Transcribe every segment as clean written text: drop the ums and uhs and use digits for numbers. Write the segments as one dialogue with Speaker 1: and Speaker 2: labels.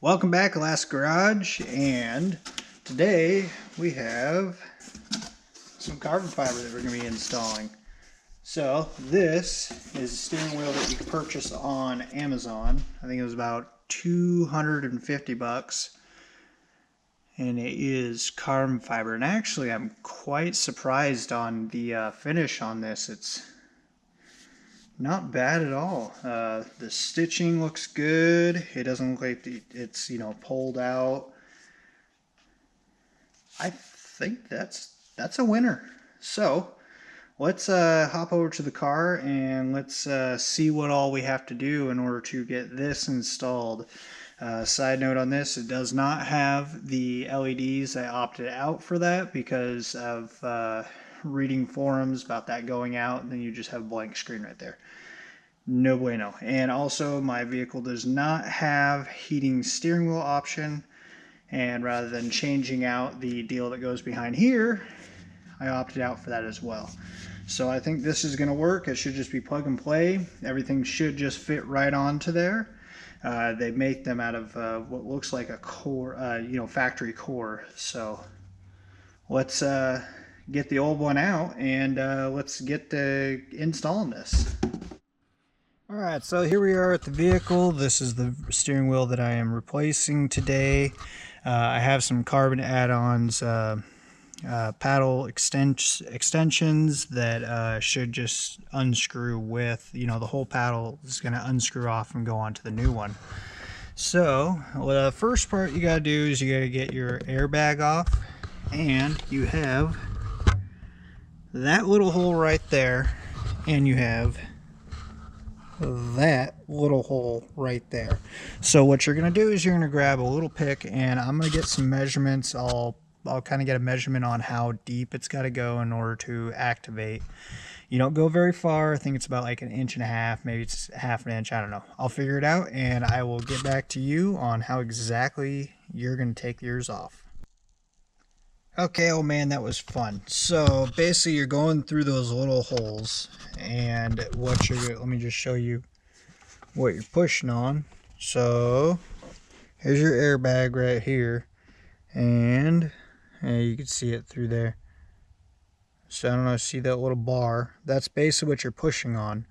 Speaker 1: Welcome back, Alaska Garage, and today we have some carbon fiber that we're going to be installing. So this is a steering wheel that you can purchase on Amazon. I think it was about 250 bucks, and it is carbon fiber. And actually, I'm quite surprised on the finish on this. It's not bad at all. The stitching looks good. It doesn't look like it's pulled out. I think that's a winner. So let's hop over to the car and let's see what all we have to do in order to get this installed. Side note on this, it does not have the LEDs. I opted out for that because of reading forums about that going out, and then you just have a blank screen right there. No bueno. And also, my vehicle does not have heating steering wheel option, and rather than changing out the deal that goes behind here, I opted out for that as well. So I think this is going to work. It should just be plug and play. Everything should just fit right onto there. They make them out of what looks like a core, factory core. So let's get the old one out and let's get to installing this. Alright, so here we are at the vehicle. This is the steering wheel that I am replacing today. I have some carbon add-ons, paddle extensions that should just unscrew with, the whole paddle is going to unscrew off and go onto the new one. So, the first part you got to do is you got to get your airbag off, and you have that little hole right there, and you have that little hole right there. So what you're going to do is you're going to grab a little pick, and I'm going to get some measurements. I'll kind of get a measurement on how deep it's got to go in order to activate. You don't go very far. I think it's about like 1.5 inches, maybe it's 1/2 inch. I don't know. I'll figure it out, and I will get back to you on how exactly you're going to take yours off. Okay, oh man, that was fun. So basically you're going through those little holes, and let me just show you what you're pushing on. So here's your airbag right here, and you can see it through there. So I don't know, see that little bar? That's basically what you're pushing on,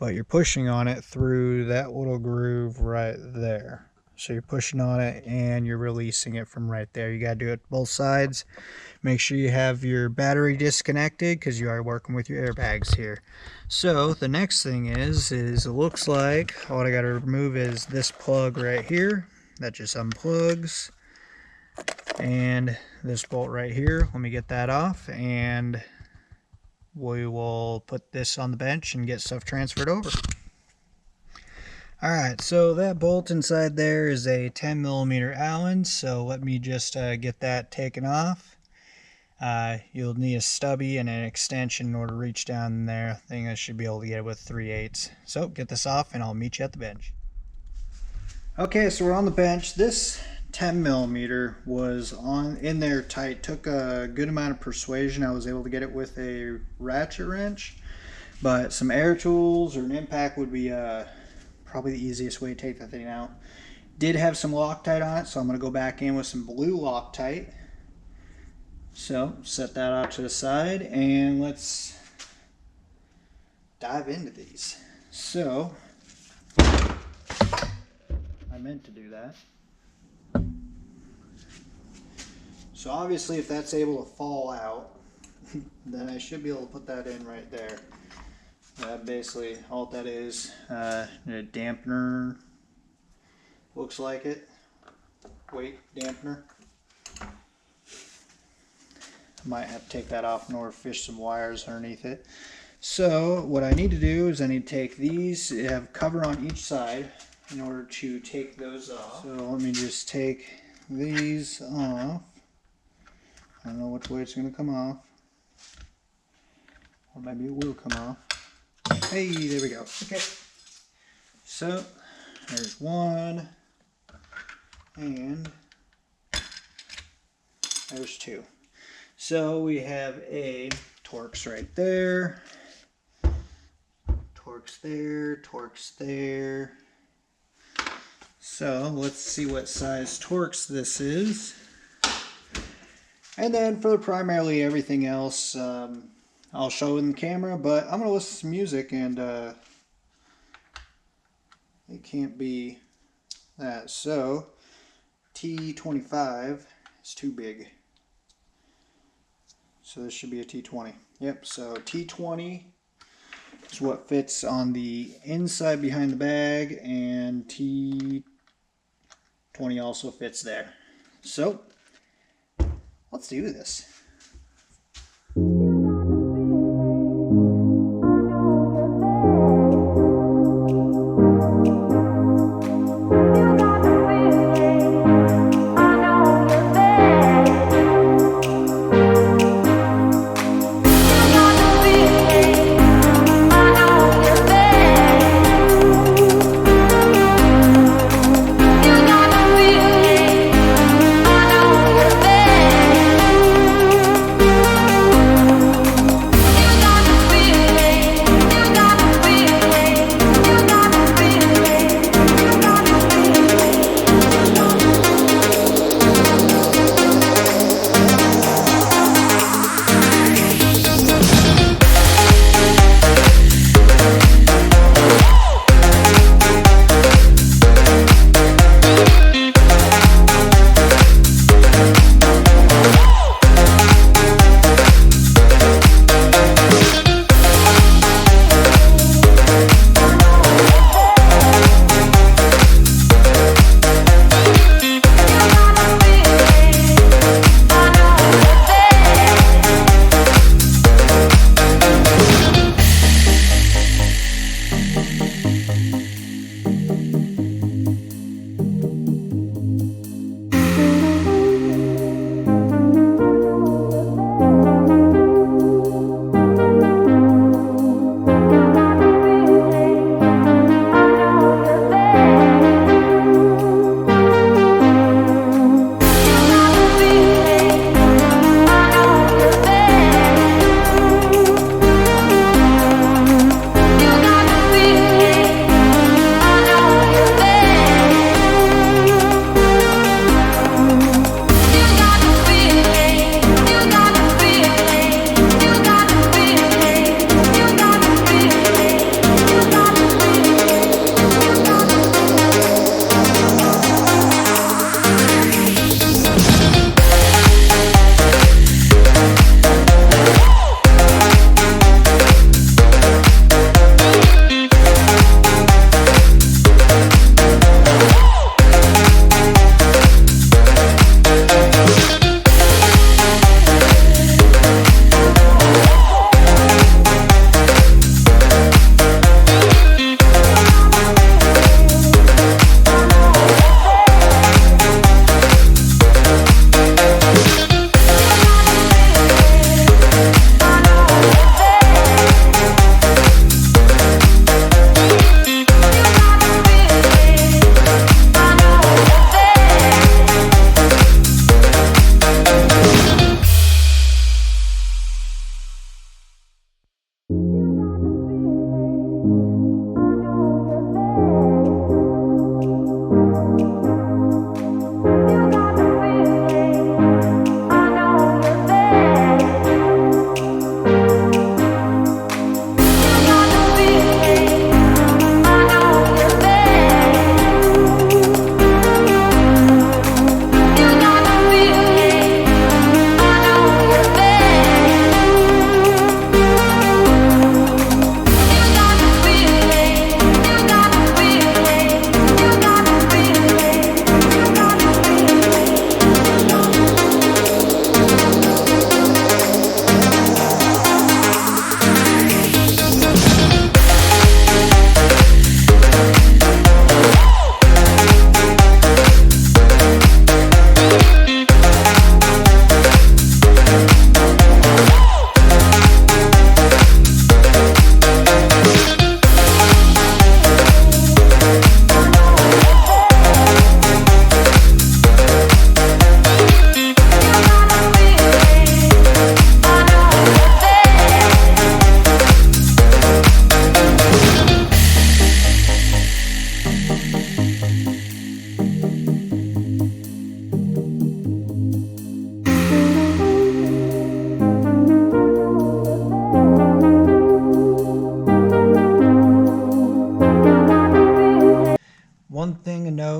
Speaker 1: but you're pushing on it through that little groove right there. So you're pushing on it and you're releasing it from right there. You got to do it both sides. Make sure you have your battery disconnected because you are working with your airbags here. So the next thing is it looks like what I got to remove is this plug right here. That just unplugs. And this bolt right here. Let me get that off, and we will put this on the bench and get stuff transferred over. Alright, so that bolt inside there is a 10mm Allen, so let me just get that taken off. You'll need a stubby and an extension in order to reach down there. I think I should be able to get it with 3/8. So get this off and I'll meet you at the bench. Okay, so we're on the bench. This 10mm was in there tight. Took a good amount of persuasion. I was able to get it with a ratchet wrench, but some air tools or an impact would be probably the easiest way to take that thing out. Did have some Loctite on it, so I'm going to go back in with some blue Loctite. So set that out to the side and let's dive into these. So I meant to do that. So obviously if that's able to fall out, then I should be able to put that in right there. Basically all that is, a dampener, looks like it, weight dampener. Might have to take that off in order to fish some wires underneath it. So what I need to do is I need to take these, have cover on each side in order to take those off. So let me just take these off. I don't know which way it's going to come off, or maybe it will come off. Hey, there we go. Okay, so there's one, and there's two. So we have a Torx right there, Torx there, Torx there. So let's see what size Torx this is. And then for primarily everything else, I'll show in the camera, but I'm going to listen to some music, and it can't be that. So T25 is too big. So this should be a T20. Yep, so T20 is what fits on the inside behind the bag, and T20 also fits there. So let's do this.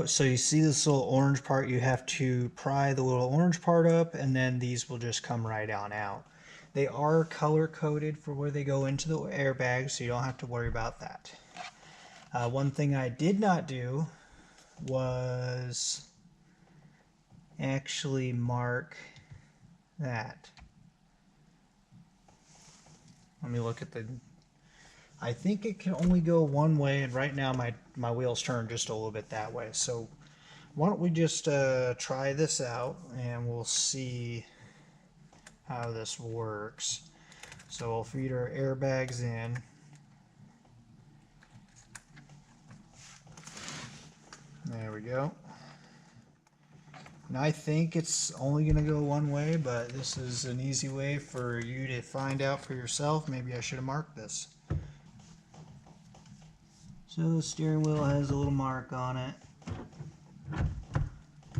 Speaker 1: So you see this little orange part, you have to pry the little orange part up, and then these will just come right on out. They are color coded for where they go into the airbag, so you don't have to worry about that. One thing I did not do was actually mark that. Let me look at the... I think it can only go one way, and right now my wheels turn just a little bit that way. So why don't we just try this out, and we'll see how this works. So we'll feed our airbags in. There we go. And I think it's only going to go one way, but this is an easy way for you to find out for yourself. Maybe I should have marked this. So the steering wheel has a little mark on it.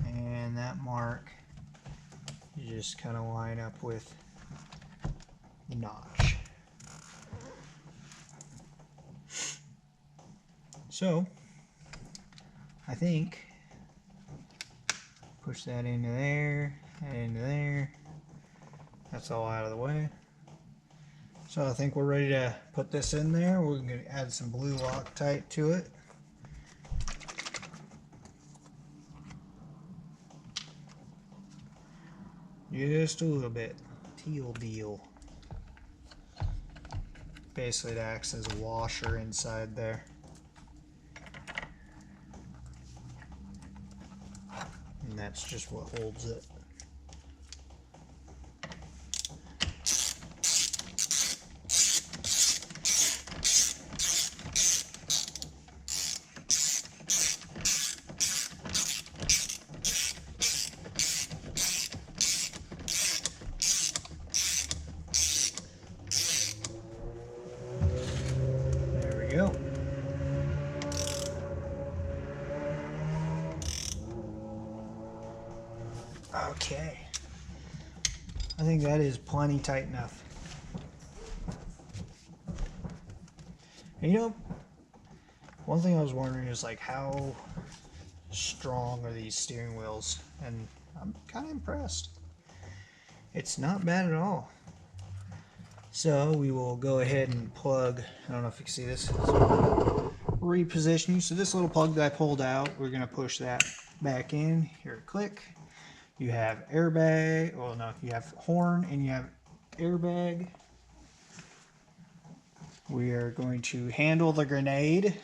Speaker 1: And that mark, you just kind of line up with the notch. So, I think push that into there, and into there. That's all out of the way. So I think we're ready to put this in there. We're going to add some blue Loctite to it. Just a little bit. Teal deal. Basically it acts as a washer inside there. And that's just what holds it. There we go. Okay, I think that is plenty tight enough. And you know, one thing I was wondering is like how strong are these steering wheels, and I'm kind of impressed. It's not bad at all. So we will go ahead and plug, I don't know if you can see this, repositioning. So this little plug that I pulled out, we're going to push that back in. Here, click. You have airbag, well no, you have horn and you have airbag. We are going to handle the grenade.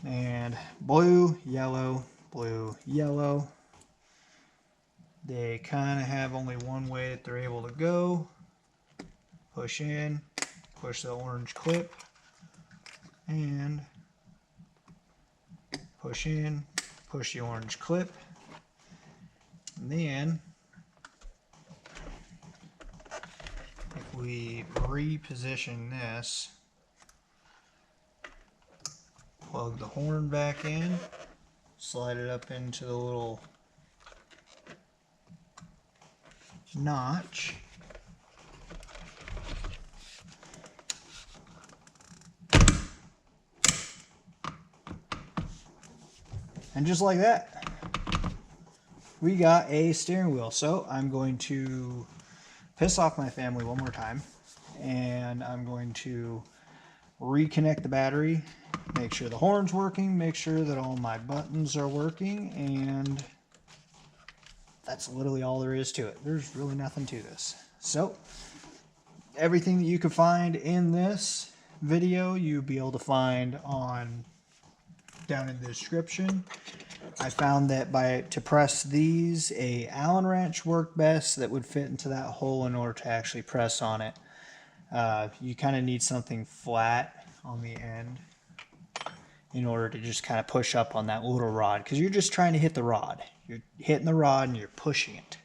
Speaker 1: And blue, yellow, blue, yellow. They kind of have only one way that they're able to go. Push in, push the orange clip, and push in, push the orange clip, and then if we reposition this, plug the horn back in, slide it up into the little notch, and just like that, we got a steering wheel. So I'm going to piss off my family one more time, and I'm going to reconnect the battery, make sure the horn's working, make sure that all my buttons are working, and that's literally all there is to it. There's really nothing to this. So everything that you can find in this video, you'll be able to find on down in the description. I found that to press these, a Allen wrench worked best that would fit into that hole in order to actually press on it. You kind of need something flat on the end in order to just kind of push up on that little rod, because you're just trying to hit the rod. You're hitting the rod and you're pushing it.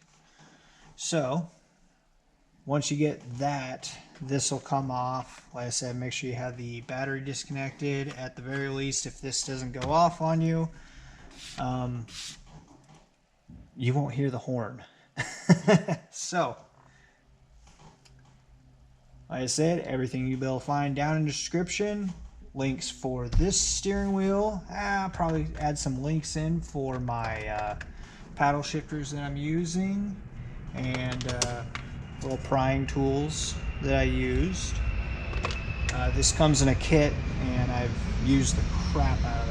Speaker 1: So once you get that, this will come off. Like I said, make sure you have the battery disconnected at the very least. If this doesn't go off on you, you won't hear the horn. So like I said, everything you'll be able to find down in the description. links for this steering wheel. I'll probably add some links in for my paddle shifters that I'm using, and little prying tools that I used. This comes in a kit, and I've used the crap out of